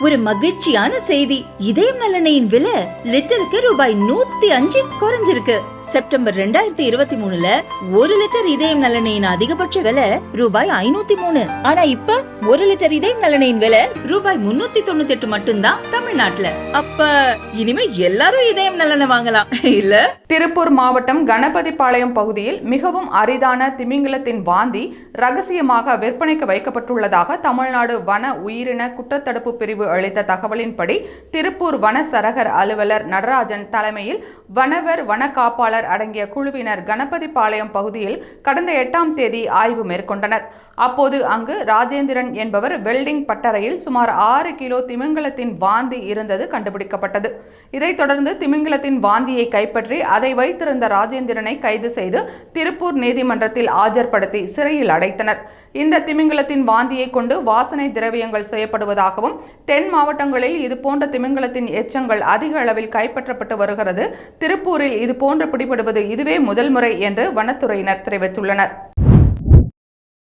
ஒரு மகிழ்ச்சியான செய்தி. இதயம் நலனையின் விலை லிட்டருக்கு ரூபாய் 105 குறைஞ்சிருக்கு. செப்டம்பர் 2023ல 1 லிட்டர் இதயம் நலனையின் அதிகபட்ச விலை ரூபாய் 503. ஆனா இப்ப 1 லிட்டர் இதயம் நலனையின் விலை ரூபாய் 398 மட்டும்தான் தமிழ்நாட்டுல. அப்ப இனிமே எல்லாரும் இதயம் நலனை வாங்கலாம் இல்ல? திருப்பூர் மாவட்டம் கணபதிபாளையம் பகுதியில் மிகவும் அரிதான திமிங்கலத்தின் வாந்தி ரகசியமாக விற்பனைக்கு வைக்கப்பட்டுள்ளதாக தமிழ்நாடு வன உயிரின குற்றத்தடுப்பு பிரிவு அளித்த தகவலின்படி திருப்பூர் வன சரகர் அலுவலர் நடராஜன் தலைமையில் வனவர் வன காப்பாளர் அடங்கிய குழுவினர் கணபதிபாளையம் பகுதியில் கடந்த 8ஆம் தேதி ஆய்வு மேற்கொண்டனர். அப்போது அங்கு ராஜேந்திரன் என்பவர் வெல்டிங் பட்டறையில் சுமார் 6 கிலோ திமிங்கலத்தின் வாந்தி இருந்தது கண்டுபிடிக்கப்பட்டது. இதைத் தொடர்ந்து திமிங்கலத்தின் வாந்தியை கைப்பற்றி அதை வைத்திருந்த ராஜேந்திரனை கைது செய்து திருப்பூர் நீதிமன்றத்தில் ஆஜர்படுத்தி சிறையில் அடைத்தனர். இந்த திமிங்கலத்தின் வாந்தியை கொண்டு வாசனை திரவியங்கள் செய்யப்படுவதாகவும் தென் மாவட்டங்களில் இதுபோன்ற திமிங்கலத்தின் எச்சங்கள் அதிக அளவில் கைப்பற்றப்பட்டு வருகிறது. திருப்பூரில் இதுபோன்று பிடிபடுவது இதுவே முதல் முறை என்று வனத்துறையினர் தெரிவித்துள்ளனர்.